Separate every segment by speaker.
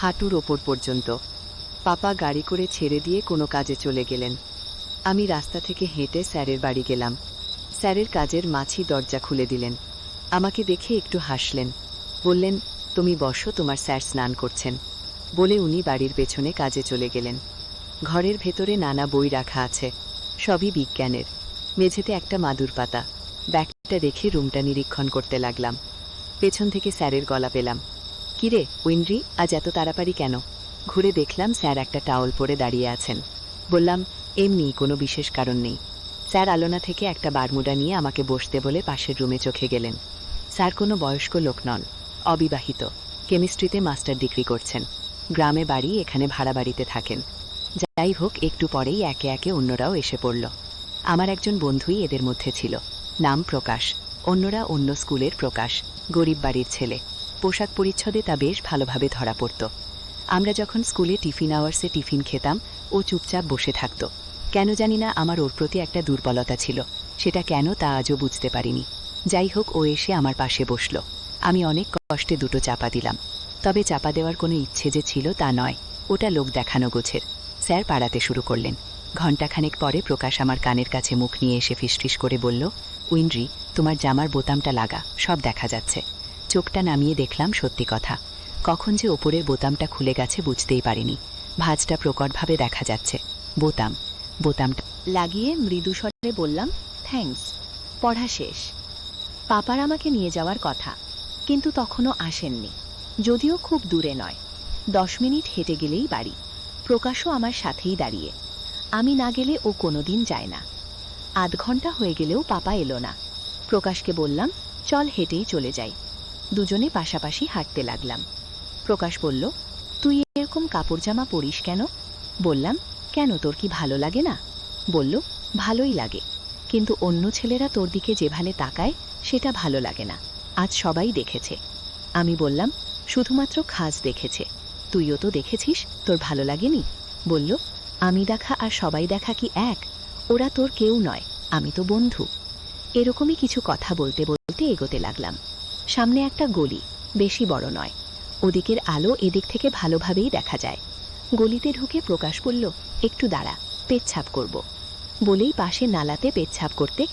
Speaker 1: হাঁটুর ওপর পর্যন্ত। পাপা গাড়ি করে ছেড়ে দিয়ে কোনো কাজে চলে গেলেন। আমি রাস্তা থেকে হেঁটে স্যারের বাড়ি গেলাম। স্যারের কাজের মাছি দরজা খুলে দিলেন। আমাকে দেখে একটু হাসলেন। বললেন, তুমি বসো, তোমার স্যার স্নান করছেন। বলে উনি বাড়ির পেছনে কাজে চলে গেলেন। ঘরের ভেতরে নানা বই রাখা আছে, সবই বিজ্ঞানের। মেঝেতে একটা মাদুর পাতা। ব্যাগটা রেখে রুমটা নিরীক্ষণ করতে লাগলাম। পেছন থেকে স্যারের গলা পেলাম, কিরে উইন্ড্রি, আজ এত তাড়াতাড়ি কেন? ঘুরে দেখলাম স্যার একটা টাওয়াল পরে দাঁড়িয়ে আছেন। বললাম, এমনি, কোনো বিশেষ কারণ নেই। স্যার আলোনা থেকে একটা বারমুডা নিয়ে আমাকে বসতে বলে পাশের রুমে চোখে গেলেন। স্যার কোনো বয়স্ক লোক নন, অবিবাহিত, কেমিস্ট্রিতে মাস্টার ডিগ্রি করছেন। গ্রামে বাড়ি, এখানে ভাড়া বাড়িতে থাকেন। যাই হোক, একটু পরেই একে একে অন্যরাও এসে পড়ল। আমার একজন বন্ধুই এদের মধ্যে ছিল, নাম প্রকাশ। অন্যরা অন্য স্কুলের প্রকাশ, গরিব বাড়ির ছেলে। পোশাক পরিচ্ছদে তা বেশ ভালোভাবে ধরা পড়ত। আমরা যখন স্কুলে টিফিন আওয়ার্সে টিফিন খেতাম, ও চুপচাপ বসে থাকত। কেন জানি না, আমার ওর প্রতি একটা দুর্বলতা ছিল। সেটা কেন তা আজও বুঝতে পারিনি। যাই হোক, ও এসে আমার পাশে বসল। আমি অনেক কষ্টে দুটো চাপা দিলাম। তবে চাপা দেওয়ার কোনো ইচ্ছে যে ছিল তা নয়, ওটা লোক দেখানো গোছের। স্যার পাড়াতে শুরু করলেন। ঘণ্টাখানেক পরে প্রকাশ আমার কানের কাছে মুখ নিয়ে এসে ফিসফিস করে বলল, উইন্ড্রি, তোমার জামার বোতামটা লাগা, সব দেখা যাচ্ছে। চোখটা নামিয়ে দেখলাম সত্যি কথা। কখন যে ওপরের বোতামটা খুলে গেছে বুঝতেই পারিনি। ভাঁজটা প্রকটভাবে দেখা যাচ্ছে। বোতামটা
Speaker 2: লাগিয়ে মৃদু স্বরে বললাম, থ্যাঙ্কস। পড়া শেষ। পাপার আমাকে নিয়ে যাওয়ার কথা, কিন্তু তখনও আসেননি। যদিও খুব দূরে নয়, 10 মিনিট হেঁটে গেলেই বাড়ি। প্রকাশও আমার সাথেই দাঁড়িয়ে। আমি না গেলে ও কোনোদিন যায় না। আধ ঘন্টা হয়ে গেলেও পাপা এলো না। প্রকাশকে বললাম, চল হেঁটেই চলে যাই। দুজনে পাশাপাশি হাঁটতে লাগলাম। প্রকাশ বলল, তুই এরকম কাপড় জামা পরিস কেন? বললাম, কেন, তোর কি ভালো লাগে না? বলল, ভালোই লাগে, কিন্তু অন্য ছেলেরা তোর দিকে যেভাবে তাকায় সেটা ভালো লাগে না। আজ সবাই দেখেছে। আমি বললাম, শুধুমাত্র খাস দেখেছে, তুইও তো দেখেছিস, তোর ভালো লাগেনি? বলল, আমি দেখা আর সবাই দেখা কি এক? ওরা তোর কেউ নয়, আমি তো বন্ধু। এরকমই কিছু কথা বলতে বলতে এগোতে লাগলাম। সামনে একটা গলি, বেশি বড় নয়। ওদিকের আলো এদিক থেকে ভালোভাবেই দেখা যায়। গলিতে ঢুকে প্রকাশ বলল, একটু দাঁড়া, পেচ্ছাপ করব। বলেই পাশে নালাতে পেচ্ছাপ করতে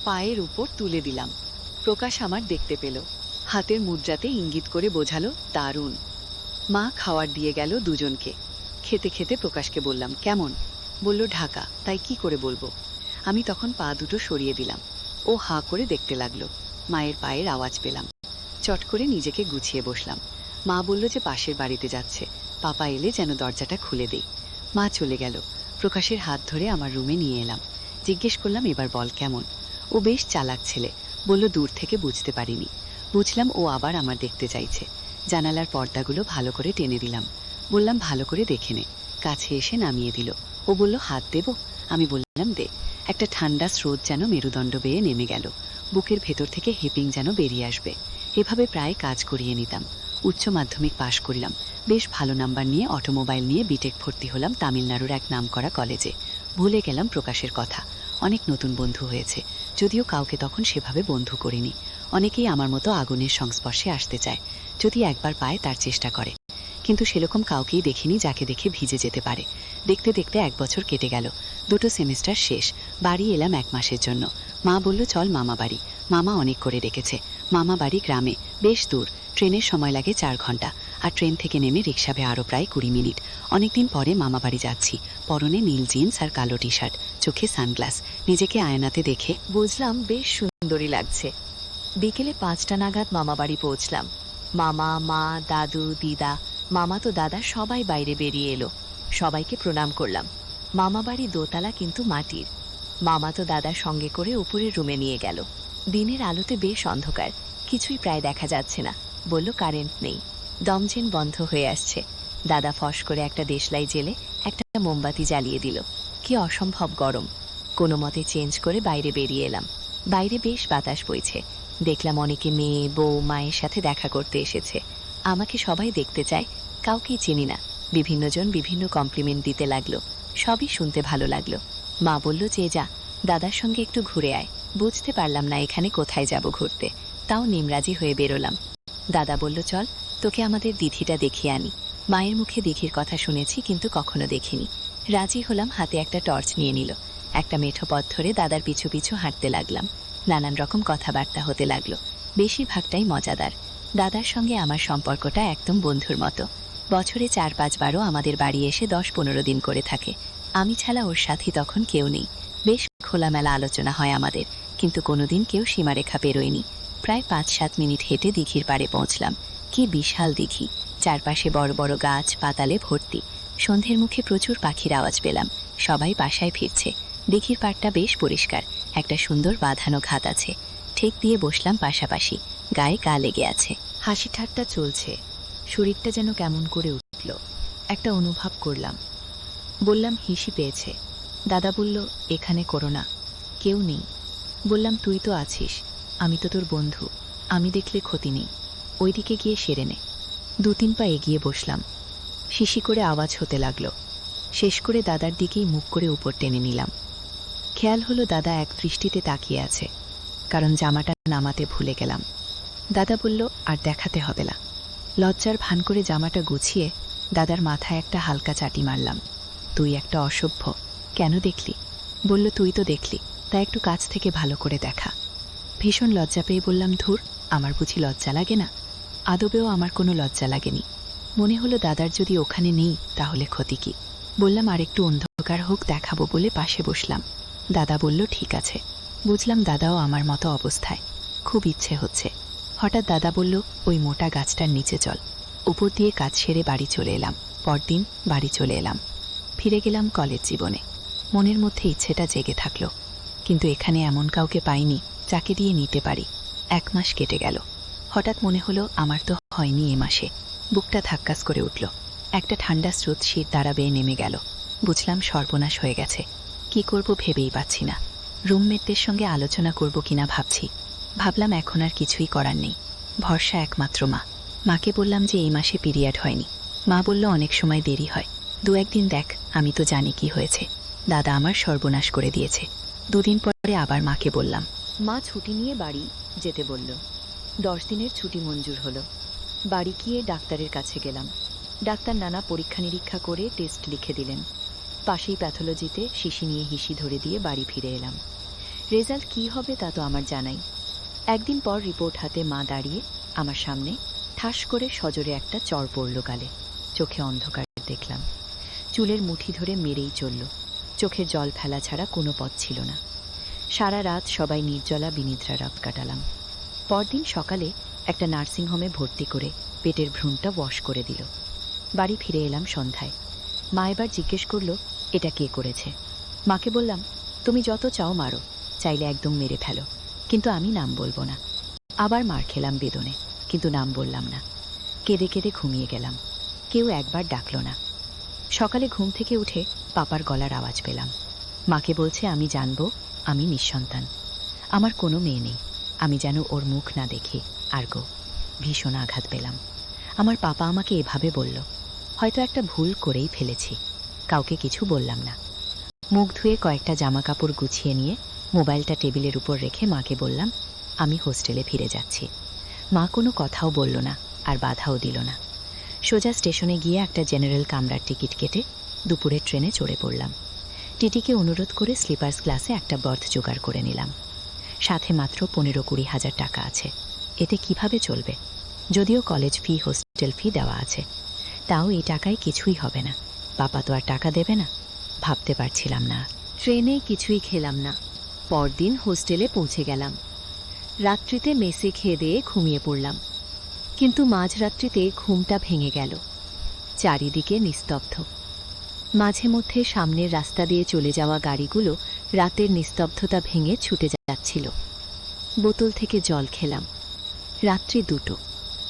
Speaker 1: পায়ের উপর তুলে দিলাম। প্রকাশ আমার দেখতে পেল, হাতের মুদ্রাতে ইঙ্গিত করে বোঝালো দারুণ। মা খাওয়ার দিয়ে গেল দুজনকে। খেতে খেতে প্রকাশকে বললাম, কেমন? বলল, ঢাকা। তাই কি করে বলবো? আমি তখন পা দুটো সরিয়ে দিলাম। ও হাঁ করে দেখতে লাগলো। মায়ের পায়ের আওয়াজ পেলাম। চট করে নিজেকে গুছিয়ে বসলাম। মা বলল যে পাশের বাড়িতে যাচ্ছে, পাপা এলে যেন দরজাটা খুলে দেই। মা চলে গেল। প্রকাশের হাত ধরে আমার রুমে নিয়ে এলাম। জিজ্ঞেস করলাম, এবার বল কেমন? ও বেশ চালাক ছেলে, বলল, দূর থেকে বুঝতে পারিনি। বুঝলাম ও আবার আমার দেখতে চাইছে। জানালার পর্দাগুলো ভালো করে টেনে দিলাম। বললাম, ভালো করে দেখে নে। কাছে এসে নামিয়ে দিল। ও বলল, হাত দেব? আমি বললাম, দে। একটা ঠান্ডা স্রোত যেন মেরুদণ্ড বেয়ে নেমে গেল। বুকের ভেতর থেকে হেপিং যেন বেরিয়ে আসবে। এভাবে প্রায় কাজ করিয়ে নিতাম। উচ্চ মাধ্যমিক পাশ করলাম। বেশ ভালো নাম্বার নিয়ে অটোমোবাইল নিয়ে বিটেক ভর্তি হলাম তামিলনাড়ুর এক নামকরা কলেজে। ভুলে গেলাম প্রকাশের কথা। অনেক নতুন বন্ধু হয়েছে, যদিও কাউকে তখন সেভাবে বন্ধু করিনি। অনেকেই আমার মতো আগুনের সংস্পর্শে আসতে চায়, যদি একবার পায় তার চেষ্টা করে। কিন্তু সেরকম কাউকেই দেখিনি যাকে দেখে ভিজে যেতে পারে। দেখতে দেখতে 1 বছর কেটে গেল। 2টো সেমিস্টার শেষ। বাড়ি এলাম 1 মাসের জন্য। মা বলল, চল মামা বাড়ি। মামা অনেক করে ডেকেছে। মামা বাড়ি গ্রামে, বেশ দূর। ট্রেনের সময় লাগে 4 ঘন্টা, আর ট্রেন থেকে নেমে রিক্সাবে আরও প্রায় 20 মিনিট। অনেকদিন পরে মামা বাড়ি যাচ্ছি। পরনে নীল জিন্স আর কালো টি শার্ট, চোখে সানগ্লাস। নিজেকে আয়নাতে দেখে
Speaker 2: বুঝলাম বেশ সুন্দরী লাগছে। বিকেলে 5টা নাগাদ মামা বাড়ি পৌঁছলাম। মামা, মা, দাদু, দিদা, মামা তো দাদা সবাই বাইরে বেরিয়ে এলো। সবাইকে প্রণাম করলাম। মামা বাড়ি দোতলা, কিন্তু মাটির। মামা তো দাদার সঙ্গে করে উপরের রুমে নিয়ে গেল। দিনের আলোতে বেশ অন্ধকার, কিছুই প্রায় দেখা যাচ্ছে না। বলল, কারেন্ট নেই, দমজেন বন্ধ হয়ে আসছে। দাদা ফস করে একটা দেশলাই জেলে একটা মোমবাতি জ্বালিয়ে দিল। কি অসম্ভব গরম! কোনো মতে চেঞ্জ করে বাইরে বেরিয়ে এলাম। বাইরে বেশ বাতাস বইছে। দেখলাম অনেকে মেয়ে, বউ, মায়ের সাথে দেখা করতে এসেছে। আমাকে সবাই দেখতে চায়, কাউকেই চিনি না। বিভিন্নজন বিভিন্ন কমপ্লিমেন্ট দিতে লাগলো। সবই শুনতে ভালো লাগলো। মা বলল, যে যা, দাদার সঙ্গে একটু ঘুরে আয়। বুঝতে পারলাম না এখানে কোথায় যাব ঘুরতে, তাও নিমরাজি হয়ে বেরোলাম। দাদা বলল, চল তোকে আমাদের দিঘিটা দেখিয়ে আনি। মায়ের মুখে দিঘির কথা শুনেছি, কিন্তু কখনো দেখিনি। রাজি হলাম। হাতে একটা টর্চ নিয়ে নিল। একটা মেঠো পথ ধরে দাদার পিছু পিছু হাঁটতে লাগলাম। নানান রকম কথাবার্তা হতে লাগলো, বেশিরভাগটাই মজাদার। দাদার সঙ্গে আমার সম্পর্কটা একদম বন্ধুর মতো। বছরে 4-5 বারও আমাদের বাড়ি এসে 10-15 দিন করে থাকে। আমি ছাড়া ওর সাথী তখন কেউ নেই। বেশ খোলামেলা আলোচনা হয় আমাদের, কিন্তু কোনোদিন কেউ সীমারেখা পেরোয়নি। প্রায় 5-7 মিনিট হেঁটে দিঘির পাড়ে পৌঁছলাম। কি বিশাল দিঘি! চারপাশে বড় বড় গাছ পাতালে ভর্তি। সন্ধ্যের মুখে প্রচুর পাখির আওয়াজ পেলাম। সবাই বাসায় ফিরছে। দিঘির পাড়টা বেশ পরিষ্কার। একটা সুন্দর বাঁধানো ঘাট আছে। ঠেক দিয়ে বসলাম পাশাপাশি। গায়ে গা লেগে আছে। হাসি ঠাট্টা চলছে। শরীরটা যেন কেমন করে উঠল। একটা অনুভব করলাম। বললাম, হিসি পেয়েছে। দাদা বলল, এখানে করো না, কেউ নেই। বললাম, তুই তো আছিস, আমি তো তোর বন্ধু, আমি দেখলে ক্ষতি নেই। ওইদিকে গিয়ে সেরে নে। 2-3 পা এগিয়ে বসলাম। শিশি করে আওয়াজ হতে লাগলো। শেষ করে দাদার দিকেই মুখ করে উপর টেনে নিলাম। খেয়াল হলো দাদা এক দৃষ্টিতে তাকিয়ে আছে, কারণ জামাটা নামাতে ভুলে গেলাম। দাদা বলল, আর দেখাতে হবে না। লজ্জার ভান করে জামাটা গুছিয়ে দাদার মাথায় একটা হালকা চাটি মারলাম। তুই একটা অসভ্য, কেন দেখলি? বলল, তুই তো দেখলি, তা একটু কাছ থেকে ভালো করে দেখা। ভীষণ লজ্জা পেয়ে বললাম, ধুর, আমার বুঝি লজ্জা লাগে না? আদবেও আমার কোনো লজ্জা লাগেনি। মনে হলো দাদার যদি ওখানে নেই তাহলে ক্ষতি কি। বললাম, আর একটু অন্ধকার হোক দেখাবো বলে পাশে বসলাম। দাদা বলল, ঠিক আছে। বুঝলাম দাদাও আমার মতো অবস্থায়, খুব ইচ্ছে হচ্ছে। হঠাৎ দাদা বলল, ওই মোটা গাছটার নিচে চল। উপর দিয়ে কাজ সেরে বাড়ি চলে এলাম। পরদিন বাড়ি চলে এলাম। ফিরে গেলাম কলেজ জীবনে। মনের মধ্যে ইচ্ছেটা জেগে থাকলো, কিন্তু এখানে এমন কাউকে পাইনি যাকে দিয়ে নিতে পারি। 1 মাস কেটে গেল। হঠাৎ মনে হলো, আমার তো হয়নি এ মাসে। বুকটা ধাক্কাস করে উঠল। একটা ঠান্ডা স্রোত শীত দ্বারা বেয়ে নেমে গেল। বুঝলাম সর্বনাশ হয়ে গেছে। কি করব ভেবেই পাচ্ছি না। রুমমেটদের সঙ্গে আলোচনা করব কিনা ভাবছি। ভাবলাম এখন আর কিছুই করার নেই। ভরসা একমাত্র মা। মাকে বললাম যে এই মাসে পিরিয়ড হয়নি। মা বলল, অনেক সময় দেরি হয়, 2-1 দিন দেখ। আমি তো জানি কি হয়েছে। দাদা আমার সর্বনাশ করে দিয়েছে। 2 দিন পরে আবার মাকে বললাম। মা ছুটি নিয়ে বাড়ি যেতে বলল। 10 দিনের ছুটি মঞ্জুর হলো। বাড়ি গিয়ে ডাক্তারের কাছে গেলাম। ডাক্তার নানা পরীক্ষা নিরীক্ষা করে টেস্ট লিখে দিলেন। পাশেই প্যাথোলজিতে শিশি নিয়ে হিসি ধরে দিয়ে বাড়ি ফিরে এলাম। রেজাল্ট কী হবে তা তো আমার জানাই। একদিন পর রিপোর্ট হাতে মা দাঁড়িয়ে আমার সামনে, ঠাস করে সজোরে একটা চড় পড়ল গালে। চোখে অন্ধকার দেখলাম। চুলের মুঠি ধরে মেরেই চলল। চোখের জল ফেলা ছাড়া কোনো পথ ছিল না। সারা রাত সবাই নির্জলা বিনিদ্রা রাত কাটালাম। পরদিন সকালে একটা নার্সিংহোমে ভর্তি করে পেটের ভ্রূণটা ওয়াশ করে দিল। বাড়ি ফিরে এলাম সন্ধ্যায়। মা এবার জিজ্ঞেস করল, এটা কে করেছে? মাকে বললাম, তুমি যত চাও মারো, চাইলে একদম মেরে ফেলো, কিন্তু আমি নাম বলবো না। আবার মার খেলাম বেদনে, কিন্তু নাম বললাম না। কেঁদে কেঁদে ঘুমিয়ে গেলাম। কেউ একবার ডাকল না। সকালে ঘুম থেকে উঠে পাপার গলার আওয়াজ পেলাম। মাকে বলছে, আমি জানবো আমি নিঃসন্তান, আমার কোনো মেয়ে নেই, আমি যেন ওর মুখ না দেখি। আর গো, ভীষণ আঘাত পেলাম। আমার পাপা আমাকে এভাবে বলল, হয়তো একটা ভুল করেই ফেলেছি। কাউকে কিছু বললাম না। মুখ ধুয়ে কয়েকটা জামা কাপড় গুছিয়ে নিয়ে মোবাইলটা টেবিলের উপর রেখে মাকে বললাম, আমি হোস্টেলে ফিরে যাচ্ছি। মা কোনো কথাও বলল না, আর বাধাও দিল না। সোজা স্টেশনে গিয়ে একটা জেনারেল কামরার টিকিট কেটে দুপুরের ট্রেনে চড়ে পড়লাম। টিটিকে অনুরোধ করে স্লিপার্স ক্লাসে একটা বার্থ জোগাড় করে নিলাম। সাথে মাত্র 15-20 হাজার টাকা আছে। এতে কিভাবে চলবে? যদিও কলেজ ফি, হোস্টেল ফি দেওয়া আছে, তাও এই টাকায় কিছুই হবে না। পাপা তো আর টাকা দেবে না। ভাবতে পারছিলাম না।
Speaker 1: ট্রেনে কিছুই খেলাম না। পরদিন হোস্টেলে পৌঁছে গেলাম। রাত্রিতে মেসে খেয়ে দিয়ে ঘুমিয়ে পড়লাম, কিন্তু মাঝরাত্রিতে ঘুমটা ভেঙে গেল। চারিদিকে নিস্তব্ধ। মাঝে মধ্যে সামনের রাস্তা দিয়ে চলে যাওয়া গাড়িগুলো রাতের নিস্তব্ধতা ভেঙে ছুটে যাচ্ছিল। বোতল থেকে জল খেলাম। রাত্রি 2টো।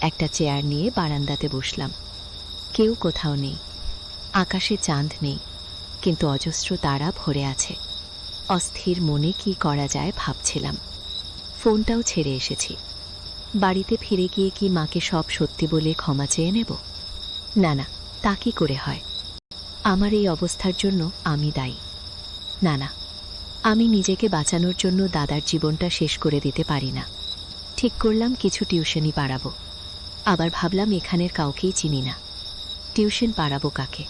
Speaker 1: একটা চেয়ার নিয়ে বারান্দাতে বসলাম। কেউ কোথাও নেই। আকাশে চাঁদ নেই, কিন্তু অজস্র তারা ভরে আছে। অস্থির মনে কি করা যায় ভাবছিলাম। ফোনটাও ছেড়ে এসেছি। বাড়িতে ফিরে গিয়ে কি মাকে সব সত্যি বলে ক্ষমা চেয়ে নেব? না না, তা কি করে হয়? আমার এই অবস্থার জন্য আমি দায়ী। না না, আমি নিজেকে বাঁচানোর জন্য দাদার জীবনটা শেষ করে দিতে পারি না। ঠিক করলাম কিছু টিউশনই পাড়াবো। আবার ভাবলাম এখানের কাউকেই চিনি না, টিউশন পাড়াবো কাকে?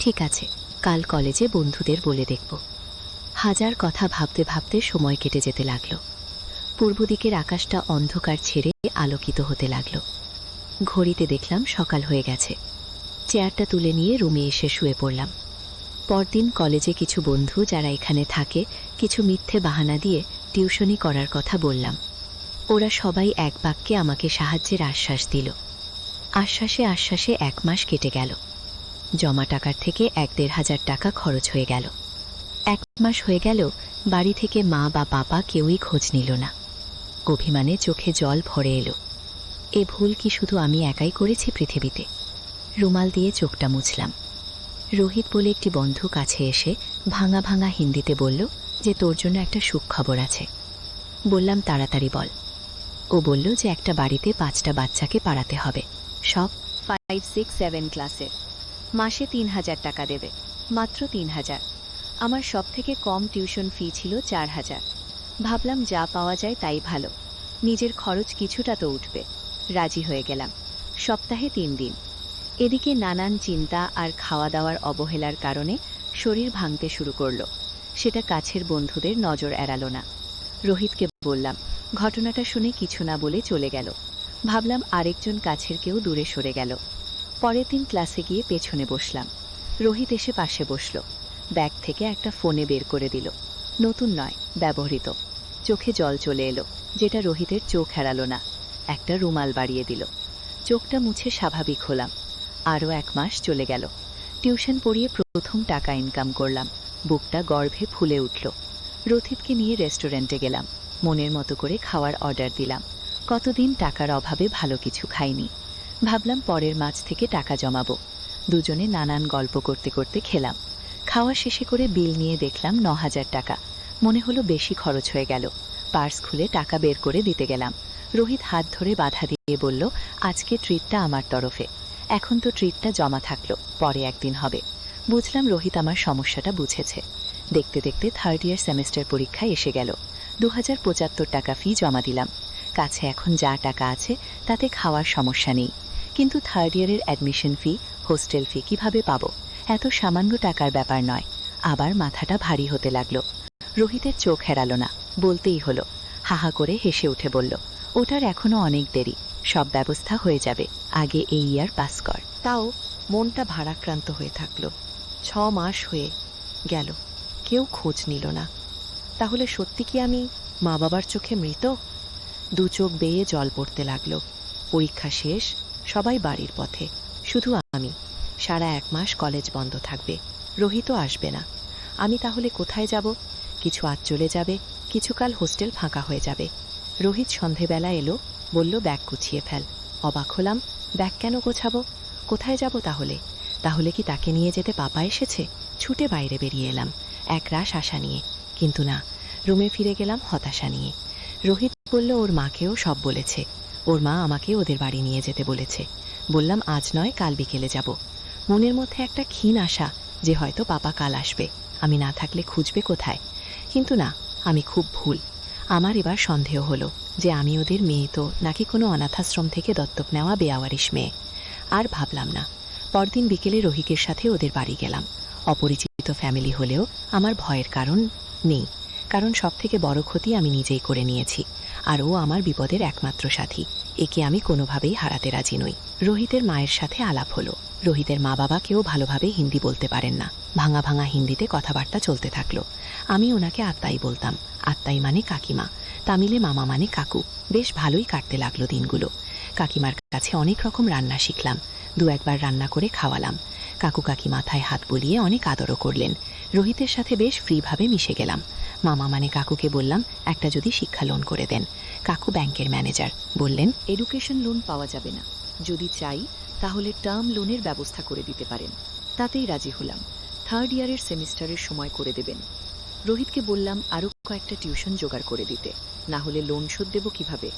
Speaker 1: ঠিক আছে, কাল কলেজে বন্ধুদের বলে দেখব। হাজার কথা ভাবতে ভাবতে সময় কেটে যেতে লাগলো। পূর্ব দিকের আকাশটা অন্ধকার ছেড়ে আলোকিত হতে লাগলো। ঘড়িতে দেখলাম সকাল হয়ে গেছে। চেয়ারটা তুলে নিয়ে রুমে এসে শুয়ে পড়লাম। পরদিন কলেজে কিছু বন্ধু যারা এখানে থাকে কিছু মিথ্যে বাহানা দিয়ে টিউশনি করার কথা বললাম। ওরা সবাই এক বাক্যে আমাকে সাহায্যের আশ্বাস দিল। আশ্বাসে আশ্বাসে 1 মাস কেটে গেল। জমা টাকার থেকে 1-1.5 হাজার টাকা খরচ হয়ে গেল। 1 মাস হয়ে গেল, বাড়ি থেকে মা বা পাপা কেউই খোঁজ নিল না। অভিমানে চোখে জল ভরে এলো। এ ভুল কি শুধু আমি একাই করেছি পৃথিবীতে? রুমাল দিয়ে চোখটা মুছলাম। রোহিত বলে একটি বন্ধু কাছে এসে ভাঙা ভাঙা হিন্দিতে বলল যে তোর জন্য একটা সুখবর আছে। বললাম তাড়াতাড়ি বল। ও বলল যে একটা বাড়িতে 5টা বাচ্চাকে পাড়াতে হবে, সব 5, 6, 7 ক্লাসে। মাসে 3,000 টাকা দেবে, মাত্র 3,000। আমার সব থেকে কম টিউশন ফি ছিল 4,000। ভাবলাম যা পাওয়া যায় তাই ভালো, নিজের খরচ কিছুটা তো উঠবে। রাজি হয়ে গেলাম। সপ্তাহে 3 দিন। এদিকে নানান চিন্তা আর খাওয়া দাওয়ার অবহেলার কারণে শরীর ভাঙতে শুরু করল। সেটা কাছের বন্ধুদের নজর এড়ালো না। রোহিতকে বললাম, ঘটনাটা শুনে কিছু না বলে চলে গেল। ভাবলাম আরেকজন কাছের কেউ দূরে সরে গেল। পরের দিন ক্লাসে গিয়ে পেছনে বসলাম। রোহিত এসে পাশে বসল। ব্যাগ থেকে একটা ফোনে বের করে দিল। নতুন নয়, ব্যবহৃত। চোখে জল চলে এলো, যেটা রোহিতের চোখ এড়ালো না। একটা রুমাল বাড়িয়ে দিল। চোখটা মুছে স্বাভাবিক হলাম। আরও 1 মাস চলে গেল। টিউশন পড়িয়ে প্রথম টাকা ইনকাম করলাম। বুকটা গর্ভে ফুলে উঠল। রথিতকে নিয়ে রেস্টুরেন্টে গেলাম। মনের মতো করে খাওয়ার অর্ডার দিলাম। কতদিন টাকার অভাবে ভালো কিছু খাইনি। ভাবলাম পরের মাস থেকে টাকা জমাবো। দুজনে নানান গল্প করতে করতে খেলাম। খাওয়া শেষে করে বিল নিয়ে দেখলাম 9,000 টাকা। মনে হলো বেশি খরচ হয়ে গেল। পার্স খুলে টাকা বের করে দিতে গেলাম। রোহিত হাত ধরে বাধা দিয়ে বলল, আজকে ট্রিটটা আমার তরফে। এখন তো ট্রিটটা জমা থাকলো, পরে একদিন হবে। বুঝলাম রোহিত আমার সমস্যাটা বুঝেছে। দেখতে দেখতে 3rd ইয়ার সেমেস্টার পরীক্ষায় এসে গেল। 2,075 টাকা ফি জমা দিলাম। কাছে এখন যা টাকা আছে তাতে খাওয়ার সমস্যা নেই, কিন্তু 3rd ইয়ারের অ্যাডমিশন ফি, হোস্টেল ফি কিভাবে পাবো? এত সামান্য টাকার ব্যাপার নয়। আবার মাথাটা ভারী হতে লাগলো। রোহিতের চোখ এড়ালো না।
Speaker 2: বলতেই হলো। হাহা করে হেসে উঠে বলল, ওটার এখনো অনেক দেরি, সব ব্যবস্থা হয়ে যাবে, আগে এই ইয়ার পাস কর।
Speaker 1: তাও মনটা ভারাক্রান্ত হয়ে থাকলো। 6 মাস হয়ে গেল, কেউ খোঁজ নিল না। তাহলে সত্যি কি আমি মা বাবার চোখে মৃত? দু চোখ বেয়ে জল পড়তে লাগলো। পরীক্ষা শেষ, সবাই বাড়ির পথে, শুধু আমি। সারা 1 মাস কলেজ বন্ধ থাকবে, রোহিতও আসবে না। আমি তাহলে কোথায় যাব? কিছু আজ চলে যাবে, কিছুকাল হোস্টেল ফাঁকা হয়ে যাবে। রোহিত সন্ধেবেলা এলো, বলল ব্যাগ গুছিয়ে ফেল। অবাক হলাম, ব্যাগ কেন গোছাবো? কোথায় যাব তাহলে? তাহলে কি তাকে নিয়ে যেতে পাপা এসেছে? ছুটে বাইরে বেরিয়ে এলাম একরাশ আশা নিয়ে, কিন্তু না, রুমে ফিরে গেলাম হতাশা নিয়ে। রোহিত বলল ওর মাকেও সব বলেছে, ওর মা আমাকে ওদের বাড়ি নিয়ে যেতে বলেছে। বললাম আজ নয়, কাল বিকেলে যাব। মনের মধ্যে একটা ক্ষীণ আশা যে হয়তো পাপা কাল আসবে, আমি না থাকলে খুঁজবে কোথায়। কিন্তু না, আমি খুব ভুল। আমার এবার সন্দেহ হলো যে আমি ওদের মেয়ে তো নাকি কোনো অনাথাশ্রম থেকে দত্তক নেওয়া বেয়াওয়ারিশ মেয়ে। আর ভাবলাম না। পরদিন বিকেলে রোহিকের সাথে ওদের বাড়ি গেলাম। অপরিচিত ফ্যামিলি হলেও আমার ভয়ের কারণ নেই, কারণ সবথেকে বড় ক্ষতি আমি নিজেই করে নিয়েছি। আর ও আমার বিপদের একমাত্র সাথী, একে আমি কোনোভাবেই হারাতে রাজি নই। রোহিতের মায়ের সাথে আলাপ হলো। রোহিতের মা বাবা কেউ ভালোভাবে হিন্দি বলতে পারেন না, ভাঙা ভাঙা হিন্দিতে কথাবার্তা চলতে থাকলো। আমি ওনাকে আত্মাই বলতাম। আত্মাই মানে কাকিমা, তামিলে মামা মানে কাকু। বেশ ভালোই কাটতে লাগলো দিনগুলো। কাকিমার কাছে অনেক রকম রান্না শিখলাম, 2-1 বার রান্না করে খাওয়ালাম। কাকু কাকি মাথায় হাত বুলিয়ে অনেক আদরও করলেন। রোহিতের সাথে বেশ ফ্রিভাবে মিশে গেলাম। মামা মানে কাকুকে বললাম একটা যদি শিক্ষা লোন করে দেন। কাকু ব্যাংকের ম্যানেজার, বললেন এডুকেশন লোন পাওয়া যাবে না, যদি চাই তাহলে টার্ম লোনের ব্যবস্থা করে দিতে পারেন। তাতেই রাজি হলাম। 3rd ইয়ারের সেমিস্টারের সময় করে দেবেন। রোহিতকে বললাম আরও কয়েকটা টিউশন জোগাড় করে দিতে, না হলে লোন শোধ দেব কিভাবে।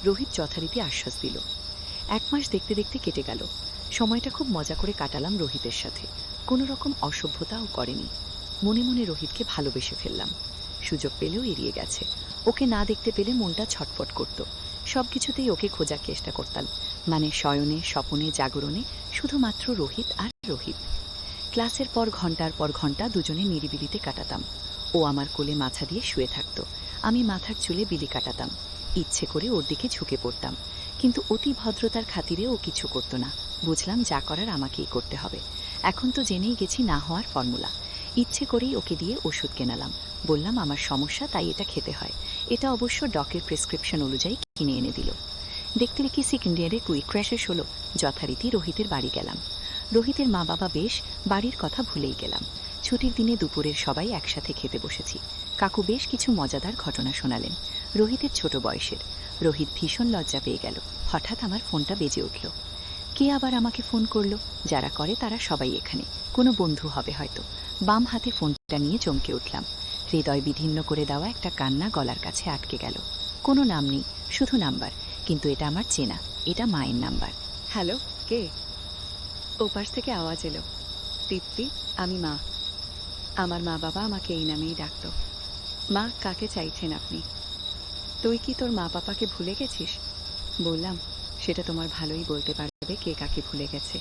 Speaker 1: রোহিত যথারীতি আশ্বাস দিল। 1 মাস দেখতে দেখতে কেটে গেল। সময়টা খুব মজা করে কাটালাম রোহিতের সাথে, কোনো রকম অসভ্যতাও করেনি। মনে মনে রোহিতকে ভালোবেসে ফেললাম। সুযোগ পেলেও এড়িয়ে গেছে। ওকে না দেখতে পেলে মনটা ছটফট করত। সবকিছুতেই ওকে খোঁজার চেষ্টা করতাম, মানে শয়নে, স্বপনে, জাগরণে, শুধুমাত্র রোহিত আর রোহিত। ক্লাসের পর ঘন্টার পর ঘন্টা দুজনে নিরিবিলিতে কাটাতাম। ও আমার কোলে মাথা দিয়ে শুয়ে থাকত, আমি মাথার চুলে বিলি কাটাতাম। ইচ্ছে করে ওর দিকে ঝুঁকে পড়তাম, কিন্তু অতি ভদ্রতার খাতিরে ও কিছু করতো না। বুঝলাম যা করার আমাকেই করতে হবে। এখন তো জেনেই গেছি না হওয়ার ফর্মুলা। ইচ্ছে করেই ওকে দিয়ে ওষুধ কেনালাম। বললাম আমার সমস্যা, তাই এটা খেতে হয়। এটা অবশ্য ডক্টরের প্রেসক্রিপশন অনুযায়ী কিনে এনে দিল। দেখতে দেখি সেকেন্ড ইয়ারে কুইক ক্র্যাশেস হলো। যথারীতি রোহিতের বাড়ি গেলাম। রোহিতের মা বাবা বেশ, বাড়ির কথা ভুলেই গেলাম। ছুটির দিনে দুপুরের সবাই একসাথে খেতে বসেছি। কাকু বেশ কিছু মজাদার ঘটনা শোনালেন, রোহিতের ছোট বয়সের। রোহিত ভীষণ লজ্জা পেয়ে গেল। হঠাৎ আমার ফোনটা বেজে উঠল। কে আবার আমাকে ফোন করলো? যারা করে তারা সবাই এখানে, কোনো বন্ধু হবে হয়তো। বাম হাতে ফোনটা নিয়ে চমকে উঠলাম। হৃদয় বিধিন্ন করে দেওয়া একটা কান্না গলার কাছে আটকে গেল। কোনো নাম নেই, শুধু নাম্বার, কিন্তু এটা আমার চেনা, এটা মায়ের নাম্বার। হ্যালো, কে? ওপাশ থেকে আওয়াজ এলো, তৃপ্তি, আমি মা। আমার মা বাবা আমাকে এই নামেই ডাকত। মা, কাকে চাইছেন আপনি? তুই কি তোর মা বাবাকে ভুলে গেছিস? বললাম সেটা তোমার ভালোই বলতে পারবে কে কাকে ভুলে গেছে।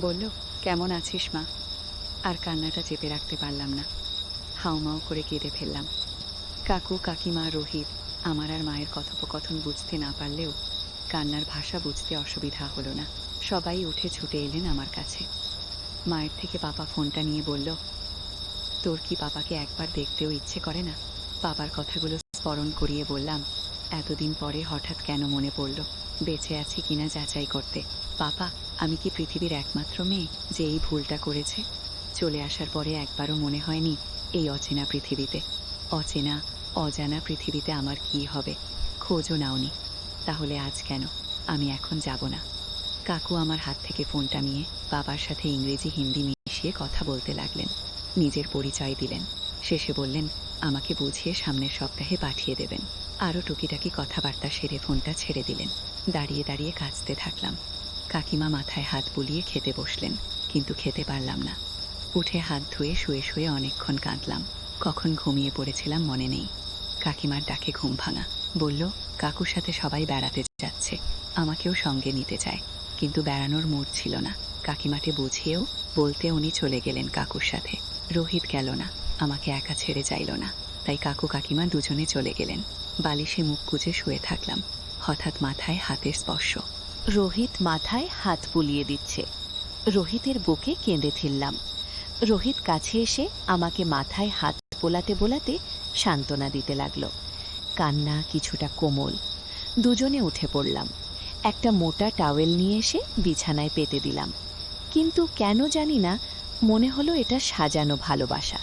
Speaker 1: বলল কেমন আছিস মা? আর কান্নাটা চেপে রাখতে পারলাম না, হাউমাউ করে কেঁদে ফেললাম। কাকু, কাকিমা, রোহিত আমার আর মায়ের কথোপকথন বুঝতে না পারলেও কান্নার ভাষা বুঝতে অসুবিধা হলো না। সবাই উঠে ছুটে এলেন আমার কাছে। মায়ের থেকে পাপা ফোনটা নিয়ে বলল, তোর কি পাপাকে একবার দেখতেও ইচ্ছে করে না? পাপার কথাগুলো স্মরণ করিয়ে বললাম, এতদিন পরে হঠাৎ কেন মনে পড়ল বেঁচে আছি কিনা যাচাই করতে। পাপা, আমি কি পৃথিবীর একমাত্র মেয়ে যে এই ভুলটা করেছে? চলে আসার পরে একবারও মনে হয়নি এই অচেনা পৃথিবীতে, অচেনা অজানা পৃথিবীতে আমার কি হবে? খোঁজও নাওনি, তাহলে আজ কেন? আমি এখন যাব না। কাকু আমার হাত থেকে ফোনটা নিয়ে বাবার সাথে ইংরেজি হিন্দি মিশিয়ে কথা বলতে লাগলেন। নিজের পরিচয় দিলেন, শেষে বললেন আমাকে বুঝিয়ে সামনের সপ্তাহে পাঠিয়ে দেবেন। আরও টুকিটাকি কথাবার্তা সেরে ফোনটা ছেড়ে দিলেন। দাঁড়িয়ে দাঁড়িয়ে কাঁদতে থাকলাম। কাকিমা মাথায় হাত বুলিয়ে খেতে বসলেন, কিন্তু খেতে পারলাম না। উঠে হাত ধুয়ে শুয়ে শুয়ে অনেকক্ষণ কাঁদলাম। কখন ঘুমিয়ে পড়েছিলাম মনে নেই। কাকিমার ডাকে ঘুম ভাঙা। বলল কাকুর সাথে সবাই বেড়াতে যাচ্ছে, আমাকেও সঙ্গে নিতে চায়, কিন্তু বেড়ানোর মুড ছিল না। কাকিমাকে বুঝিয়েও বলতে উনি চলে গেলেন কাকুর সাথে। রোহিত গেল না, আমাকে একা ছেড়ে যাইল না। তাই কাকু কাকিমা দুজনে চলে গেলেন। বালিশে মুখ গুজে শুয়ে থাকলাম। হঠাৎ মাথায় হাতের স্পর্শ।
Speaker 2: রোহিত মাথায় হাত বুলিয়ে দিচ্ছে। রোহিতের বুকে কেঁদে ফেললাম। রোহিত কাছে এসে আমাকে মাথায় হাত বোলাতে বোলাতে সান্ত্বনা দিতে লাগলো। কান্না কিছুটা কোমল। দুজনে উঠে পড়লাম। একটা মোটা টাওয়েল নিয়ে এসে বিছানায় পেতে দিলাম। কিন্তু কেন জানি না মনে হলো এটা সাজানো ভালোবাসা।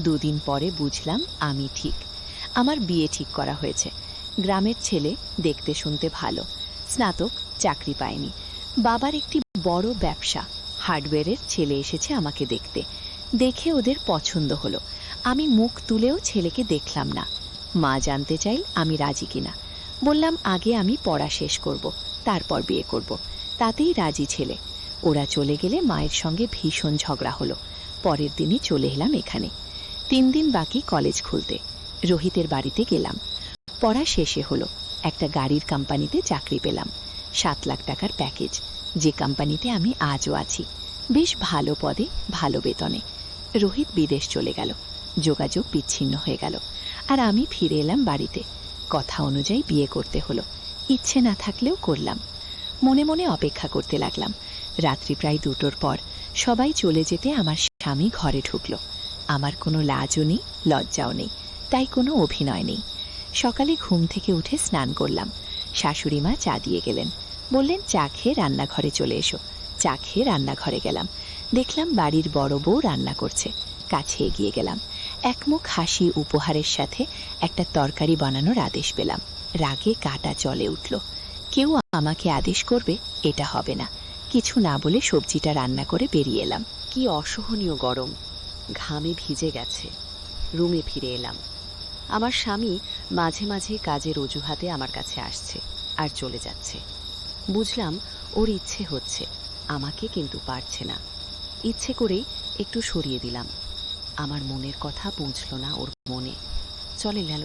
Speaker 2: দুদিন পরে বুঝলাম আমি ঠিক। আমার বিয়ে ঠিক করা হয়েছে। গ্রামের ছেলে, দেখতে শুনতে ভালো, স্নাতক, চাকরি পায়নি। বাবার একটি বড় ব্যবসা। হার্ডওয়্যারের ছেলে এসেছে আমাকে দেখতে। দেখে ওদের পছন্দ হলো। আমি মুখ তুলেও ছেলেকে দেখলাম না। মা জানতে চাইল আমি রাজি কিনা। বললাম আগে আমি পড়া শেষ করব, তারপর বিয়ে করব। তাতেই রাজি ছেলে। ওরা চলে গেলে মায়ের সঙ্গে ভীষণ ঝগড়া হলো। পরের দিনই চলে এলাম এখানে। 3 দিন বাকি কলেজ খুলতে। রোহিতের বাড়িতে গেলাম। পড়া শেষে হলো। একটা গাড়ির কোম্পানিতে চাকরি পেলাম। 7 লাখ টাকার প্যাকেজ, যে কোম্পানিতে আমি আজও আছি। বেশ ভালো পদে, ভালো বেতনে। রোহিত বিদেশ চলে গেল। যোগাযোগ বিচ্ছিন্ন হয়ে গেল। আর আমি ফিরে এলাম বাড়িতে। কথা অনুযায়ী বিয়ে করতে হলো। ইচ্ছে না থাকলেও করলাম। মনে মনে অপেক্ষা করতে লাগলাম। রাত্রি প্রায় 2টোর পর সবাই চলে যেতে আমার স্বামী ঘরে ঢুকলো। আমার কোনো লাজও নেই, লজ্জাও নেই, তাই কোনো অভিনয় নেই। সকালে ঘুম থেকে উঠে স্নান করলাম। শাশুড়ি মা চা দিয়ে গেলেন। বললেন চা খেয়ে রান্নাঘরে চলে এসো। চা খেয়ে রান্নাঘরে গেলাম। দেখলাম বাড়ির বড় বউ রান্না করছে। কাছে এগিয়ে গেলাম। একমুখ হাসি উপহারের সাথে একটা তরকারি বানানোর আদেশ পেলাম। রাগে কাটা জ্বলে উঠল। কেউ আমাকে আদেশ করবে এটা হবে না। কিছু না বলে সবজিটা রান্না করে বেরিয়ে এলাম। কি অসহনীয় গরম, ঘামে ভিজে গেছে। রুমে ফিরে এলাম। আমার স্বামী মাঝে মাঝে কাজের অজুহাতে আমার কাছে আসছে আর চলে যাচ্ছে। বুঝলাম ওর ইচ্ছে হচ্ছে, আমাকে কিন্তু পারছে না। ইচ্ছে করেই একটু সরিয়ে দিলাম। আমার মনের কথা পৌঁছল না ওর মনে। চলে গেল।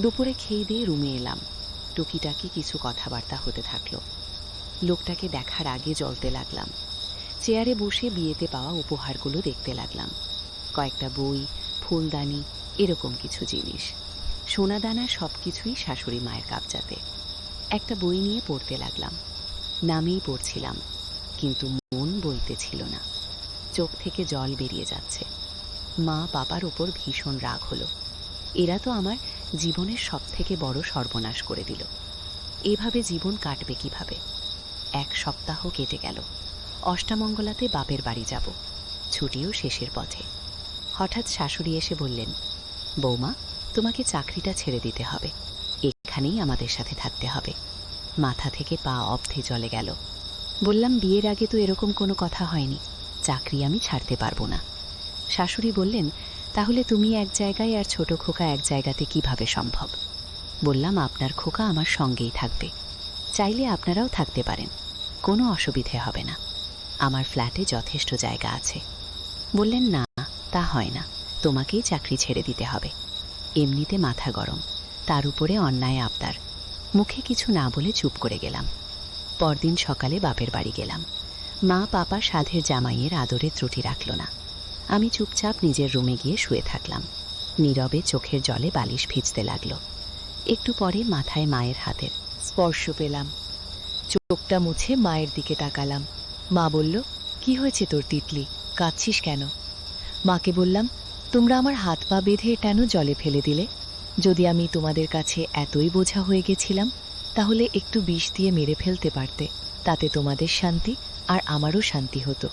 Speaker 2: দুপুরে খেয়ে দিয়ে রুমে এলাম। টুকিটাকি কিছু কথাবার্তা হতে থাকলো। লোকটাকে দেখার আগে জ্বলতে লাগলাম। চেয়ারে বসে বিয়েতে পাওয়া উপহারগুলো দেখতে লাগলাম। কয়েকটা বই, ফুলদানি, এরকম কিছু জিনিস। সোনাদানা সবকিছুই শাশুড়ি মায়ের কাবজাতে। একটা বই নিয়ে পড়তে লাগলাম। নামেই পড়ছিলাম, কিন্তু মন বইতে ছিল না। চোখ থেকে জল বেরিয়ে যাচ্ছে। মা বাবার ওপর ভীষণ রাগ হলো। এরা তো আমার জীবনের সবথেকে বড় সর্বনাশ করে দিল। এভাবে জীবন কাটবে কিভাবে? 1 সপ্তাহ কেটে গেল। অষ্টামঙ্গলাতে বাপের বাড়ি যাব। ছুটিও শেষের পথে। হঠাৎ শাশুড়ি এসে বললেন, বৌমা, তোমাকে চাকরিটা ছেড়ে দিতে হবে। এখানেই আমাদের সাথে থাকতে হবে। মাথা থেকে পা অবধি চলে গেল। বললাম বিয়ের আগে তো এরকম কোনো কথা হয়নি। চাকরি আমি ছাড়তে পারবো না। শাশুড়ি বললেন, তাহলে তুমি এক জায়গায় আর ছোট খোকা এক জায়গাতে কিভাবে সম্ভব? বললাম আপনার খোকা আমার সঙ্গেই থাকবে। চাইলে আপনারাও থাকতে পারেন, কোনো অসুবিধে হবে না। আমার ফ্ল্যাটে যথেষ্ট জায়গা আছে। বললেন, না, তা হয় না, তোমাকেই চাকরি ছেড়ে দিতে হবে। এমনিতে মাথা গরম, তার উপরে অন্যায় আবদার। মুখে কিছু না বলে চুপ করে গেলাম। পরদিন সকালে বাপের বাড়ি গেলাম। মা পাপা সাধের জামাইয়ের আদরে ত্রুটি রাখল না। আমি চুপচাপ নিজের রুমে গিয়ে শুয়ে থাকলাম। নীরবে চোখের জলে বালিশ ভিজতে লাগলো। একটু পরে মাথায় মায়ের হাতের স্পর্শ পেলাম। চোখটা মুছে মায়ের দিকে তাকালাম। মা বলল, কি হয়েছে তোর তিতলি, কাঁদছিস কেন? মাকে বললাম, তোমরা আমার হাত পা বেঁধে কেন জলে ফেলে দিলে? যদি আমি তোমাদের কাছে এতই বোঝা হয়ে গেছিলাম, তাহলে একটু বিষ দিয়ে মেরে ফেলতে পারতে। তাতে তোমাদের শান্তি আর আমারও শান্তি হতো।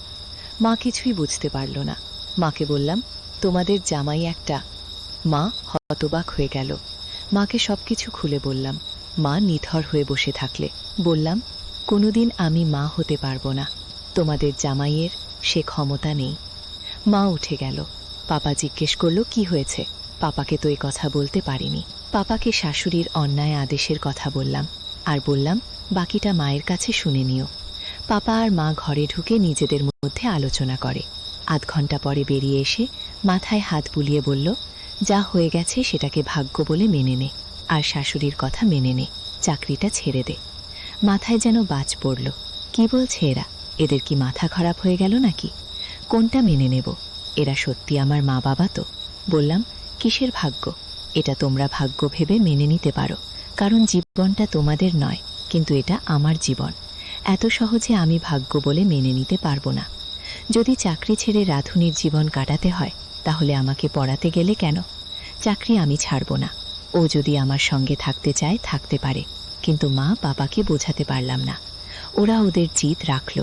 Speaker 2: মা কিছুই বুঝতে পারল না। মাকে বললাম, তোমাদের জামাই একটা। মা হতবাক হয়ে গেল। মাকে সবকিছু খুলে বললাম। মা নিথর হয়ে বসে থাকলে। বললাম, কোনোদিন আমি মা হতে পারবো না। তোমাদের জামাইয়ের সে ক্ষমতা নেই। মা উঠে গেল। পাপা জিজ্ঞেস করলো, কি হয়েছে? পাপাকে তো এ কথা বলতে পারিনি। পাপাকে শাশুড়ির অন্যায় আদেশের কথা বললাম, আর বললাম বাকিটা মায়ের কাছে শুনে নিও। পাপা আর মা ঘরে ঢুকে নিজেদের মধ্যে আলোচনা করে। আধ ঘন্টা পরে বেরিয়ে এসে মাথায় হাত বুলিয়ে বলল, যা হয়ে গেছে সেটাকে ভাগ্য বলে মেনে নে, আর শাশুড়ির কথা মেনে নে, চাকরিটা ছেড়ে দে। মাথায় যেন বাজ পড়ল। কি বলছে এরা? এদের কি মাথা খারাপ হয়ে গেল নাকি? কোনটা মেনে নেব? এরা সত্যি আমার মা বাবা তো? বললাম, কিসের ভাগ্য? এটা তোমরা ভাগ্য ভেবে মেনে নিতে পারো, কারণ জীবনটা তোমাদের নয়, কিন্তু এটা আমার জীবন। এত সহজে আমি ভাগ্য বলে মেনে নিতে পারবো না। যদি চাকরি ছেড়ে রাধুনির জীবন কাটাতে হয়, তাহলে আমাকে পড়াতে গেলে কেন? চাকরি আমি ছাড়ব না। ও যদি আমার সঙ্গে থাকতে চায় থাকতে পারে, কিন্তু মা বাবাকে বোঝাতে পারলাম না। ওরা ওদের জিদ রাখল,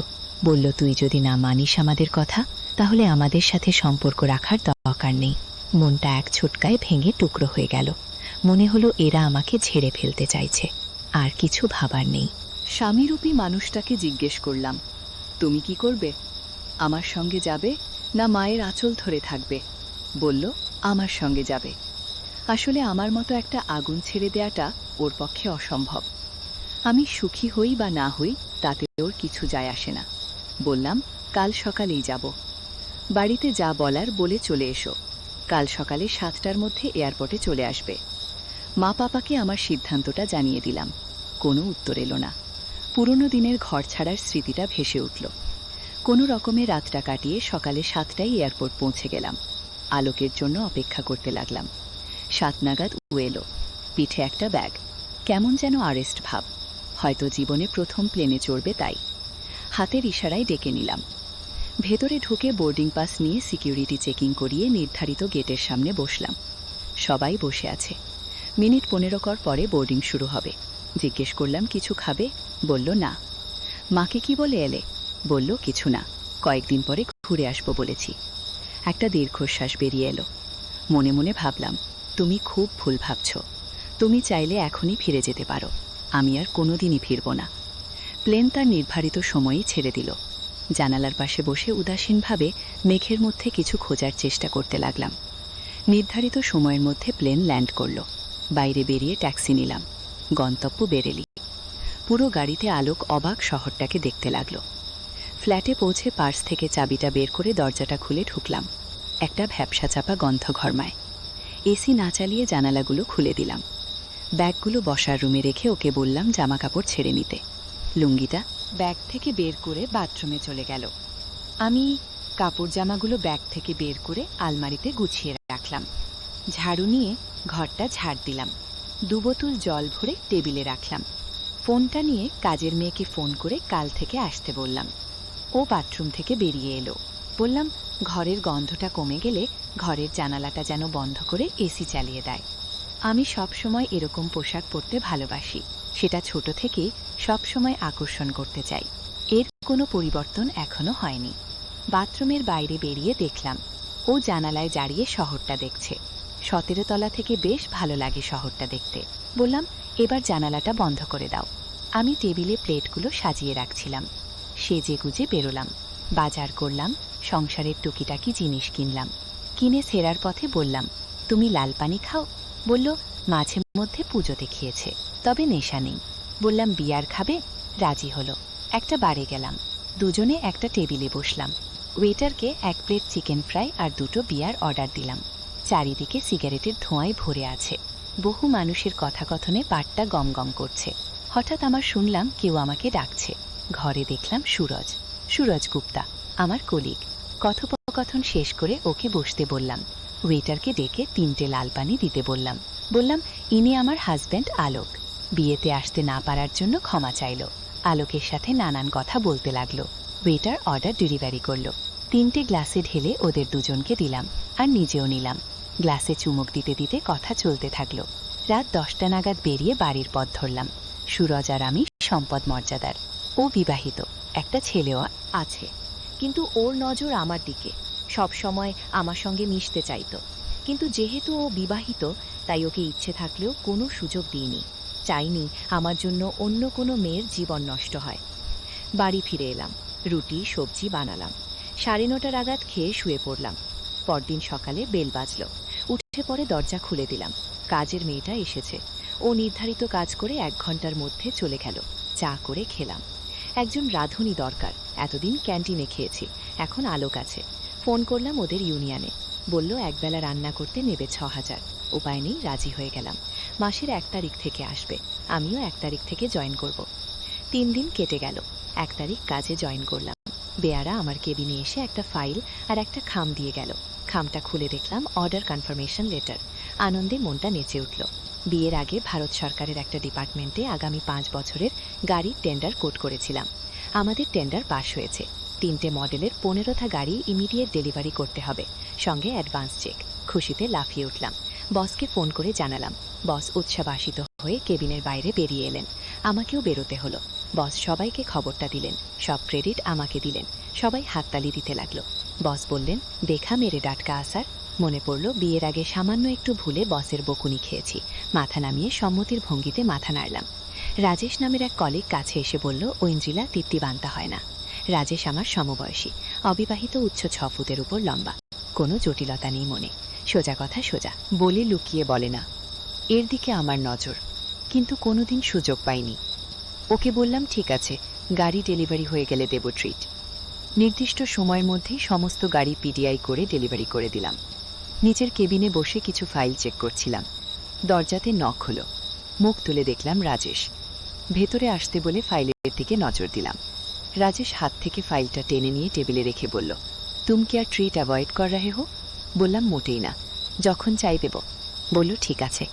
Speaker 2: বলল তুই যদি না মানিস আমাদের কথা, তাহলে আমাদের সাথে সম্পর্ক রাখার দরকার নেই। মনটা এক ছোটকায় ভেঙে টুকরো হয়ে গেল। মনে হলো এরা আমাকে ঝেড়ে ফেলতে চাইছে, আর কিছু ভাবার নেই।
Speaker 1: স্বামীরূপী মানুষটাকে জিজ্ঞেস করলাম, তুমি কি করবে? আমার সঙ্গে যাবে না মায়ের আঁচল ধরে থাকবে? বলল, আমার সঙ্গে যাবে। আসলে আমার মতো একটা আগুন ছেড়ে দেয়াটা ওর পক্ষে অসম্ভব। আমি সুখী হই বা না হই তাতে ওর কিছু যায় আসে না। বললাম, কাল সকালেই যাব। বাড়িতে যা বলার বলে চলে এসো। কাল সকালে 7টার মধ্যে এয়ারপোর্টে চলে আসবে। মা পাপাকে আমার সিদ্ধান্তটা জানিয়ে দিলাম। কোনো উত্তর এলো না। পুরনো দিনের ঘর ছাড়ার স্মৃতিটা ভেসে উঠল। কোনো রকমে রাতটা কাটিয়ে সকালে 7টায় এয়ারপোর্ট পৌঁছে গেলাম। আলোকের জন্য অপেক্ষা করতে লাগলাম। 7 নাগাদ ও এলো। পিঠে একটা ব্যাগ। কেমন যেন আরেস্ট ভাব, হয়তো জীবনে প্রথম প্লেনে চড়বে তাই। হাতের ইশারায় ডেকে নিলাম। ভেতরে ঢুকে বোর্ডিং পাস নিয়ে সিকিউরিটি চেকিং করিয়ে নির্ধারিত গেটের সামনে বসলাম। সবাই বসে আছে। মিনিট 15 পরে বোর্ডিং শুরু হবে। জিজ্ঞেস করলাম, কিছু খাবে? বলল না। মাকে কি বলে এলে? বলল, কিছু না, কয়েকদিন পরে ঘুরে আসবো বলেছি। একটা দীর্ঘশ্বাস বেরিয়ে এলো। মনে মনে ভাবলাম, তুমি খুব ভুল ভাবছ। তুমি চাইলে এখনই ফিরে যেতে পারো, আমি আর কোনোদিনই ফিরব না। প্লেন তার নির্ধারিত সময়েই ছেড়ে দিল। জানালার পাশে বসে উদাসীনভাবে মেঘের মধ্যে কিছু খোঁজার চেষ্টা করতে লাগলাম। নির্ধারিত সময়ের মধ্যে প্লেন ল্যান্ড করল। বাইরে বেরিয়ে ট্যাক্সি নিলাম। গন্তব্য বেরেলি। পুরো গাড়িতে আলোক অবাক শহরটাকে দেখতে লাগলো। ফ্ল্যাটে পৌঁছে পার্স থেকে চাবিটা বের করে দরজাটা খুলে ঢুকলাম। একটা ভ্যাপসা চাপা গন্ধ ঘরমায়। এসি না চালিয়ে জানালাগুলো খুলে দিলাম। ব্যাগগুলো বসার রুমে রেখে ওকে বললাম জামা কাপড় ছেড়ে নিতে। লুঙ্গিটা ব্যাগ থেকে বের করে বাথরুমে চলে গেল। আমি কাপড় জামাগুলো ব্যাগ থেকে বের করে আলমারিতে গুছিয়ে রাখলাম। ঝাড়ু নিয়ে ঘরটা ঝাড় দিলাম। 2 বোতল জল ভরে টেবিলে রাখলাম। ফোনটা নিয়ে কাজের মেয়েকে ফোন করে কাল থেকে আসতে বললাম। ও বাথরুম থেকে বেরিয়ে এলো। বললাম, ঘরের গন্ধটা কমে গেলে ঘরের জানালাটা যেন বন্ধ করে এসি চালিয়ে দেয়। আমি সব সময় এরকম পোশাক পরতে ভালোবাসি। সেটা ছোট থেকেই সব সময় আকর্ষণ করতে চাই। এর কোনো পরিবর্তন এখনো হয়নি। বাথরুমের বাইরে বেরিয়ে দেখলাম ও জানালায় দাঁড়িয়ে শহরটা দেখছে। 17 তলা থেকে বেশ ভালো লাগে শহরটা দেখতে। বললাম, এবার জানালাটা বন্ধ করে দাও। আমি টেবিলে প্লেটগুলো সাজিয়ে রাখছিলাম। সেজে গুজে বেরোলাম। বাজার করলাম, সংসারের টুকিটাকি জিনিস কিনলাম। কিনে ফেরার পথে বললাম, তুমি লাল পানি খাও? বলল, মাঝে মধ্যে পুজোতে খেয়েছে, তবে নেশা নেই। বললাম, বিয়ার খাবে? রাজি হলো। একটা বারে গেলাম। দুজনে একটা টেবিলে বসলাম। ওয়েটারকে 1 প্লেট চিকেন ফ্রাই আর 2টো বিয়ার অর্ডার দিলাম। চারিদিকে সিগারেটের ধোঁয়ায় ভরে আছে। বহু মানুষের কথাকথনে পাটটা গম গম করছে। হঠাৎ আমার শুনলাম কেউ আমাকে ডাকছে। ঘরে দেখলাম সুরজ গুপ্তা, আমার কলিগ। কথোপকথন শেষ করে ওকে বসতে বললাম। ওয়েটারকে ডেকে 3টে লাল পানি দিতে বললাম, ইনি আমার হাজব্যান্ড আলোক। বিয়েতে আসতে না পারার জন্য ক্ষমা চাইল। আলোকের সাথে নানান কথা বলতে লাগলো। ওয়েটার অর্ডার ডেলিভারি করলো। 3টে গ্লাসে ঢেলে ওদের দুজনকে দিলাম, আর নিজেও নিলাম। গ্লাসে চুমুক দিতে দিতে কথা চলতে থাকলো। রাত 10টা নাগাদ বেরিয়ে বাড়ির পথ ধরলাম। সুরজ আর আমি সম্পদ মর্যাদার। ও বিবাহিত, একটা ছেলেও আছে, কিন্তু ওর নজর আমার দিকে। সব সময় আমার সঙ্গে মিশতে চাইতো, কিন্তু যেহেতু ও বিবাহিত তাই ওকে ইচ্ছে থাকলেও কোনো সুযোগ দিইনি। চাইনি আমার জন্য অন্য কোনো মেয়ের জীবন নষ্ট হয়। বাড়ি ফিরে এলাম। রুটি সবজি বানালাম। 9:30 নাগাদ খেয়ে শুয়ে পড়লাম। পরদিন সকালে বেল বাজল। উঠে পড়ে দরজা খুলে দিলাম। কাজের মেয়েটা এসেছে। ও নির্ধারিত কাজ করে 1 ঘন্টার মধ্যে চলে গেল। চা করে খেলাম। একজন রাঁধুনি দরকার। এতদিন ক্যান্টিনে খেয়েছি, এখন আলোক আছে। ফোন করলাম ওদের ইউনিয়নে। বলল একবেলা রান্না করতে নেবে 6000। উপায় নেই, রাজি হয়ে গেলাম। মাসের 1 তারিখ থেকে আসবে। আমিও 1 তারিখ থেকে জয়েন করব। 3 দিন কেটে গেল। 1 তারিখ কাজে জয়েন করলাম। বেয়ারা আমার কেবিনে এসে একটা ফাইল আর একটা খাম দিয়ে গেল। খামটা খুলে দেখলাম অর্ডার কনফার্মেশন লেটার।
Speaker 2: আনন্দে মনটা নেচে উঠল। বিয়ের আগে ভারত সরকারের একটা ডিপার্টমেন্টে আগামী 5 বছরের গাড়ির টেন্ডার কোট করেছিলাম। আমাদের টেন্ডার পাশ হয়েছে। 3টে মডেলের 15টা গাড়ি ইমিডিয়েট ডেলিভারি করতে হবে, সঙ্গে অ্যাডভান্স চেক। খুশিতে লাফিয়ে উঠলাম। বসকে ফোন করে জানালাম। বস উচ্ছ্বাসিত হয়ে কেবিনের বাইরে বেরিয়ে এলেন। আমাকেও বেরোতে হলো। বস সবাইকে খবরটা দিলেন, সব ক্রেডিট আমাকে দিলেন। সবাই হাততালি দিতে লাগলো। বস বললেন, দেখা মেরে ডাটকা আসার। মনে পড়ল বিয়ের আগে সামান্য একটু ভুলে বসের বকুনি খেয়েছি। মাথা নামিয়ে সম্মতির ভঙ্গিতে মাথা নাড়লাম। রাজেশ নামের এক কলিগ কাছে এসে বলল, ঐন্দ্রিলা তৃপ্তি বানতা হয় না। রাজেশ আমার সমবয়সী, অবিবাহিত, উচ্চ 6 ফুটের উপর লম্বা। কোনো জটিলতা নেই মনে, সোজা কথা সোজা।
Speaker 1: বলে লুকিয়ে বলে না। এর দিকে আমার নজর, কিন্তু কোনোদিন সুযোগ পাইনি। ওকে বললাম, ঠিক আছে, গাড়ি ডেলিভারি হয়ে গেলে দেব ট্রিট। নির্দিষ্ট সময়ের মধ্যেই সমস্ত গাড়ি পিডিআই করে ডেলিভারি করে দিলাম। নিচের কেবিনে বসে কিছু ফাইল চেক করছিলাম। দরজাতে নক হলো। মুখ তুলে দেখলাম রাজেশ। ভেতরে আসতে বলে ফাইলের দিকে নজর দিলাম। রাজেশ হাত থেকে ফাইলটা টেনে নিয়ে টেবিলে রেখে বলল, তুম কি আর ট্রিট অ্যাভয়েড কর রাহে হো? বললাম, মোটেই না, যখন চাই দেব। বলল, ঠিক আছে।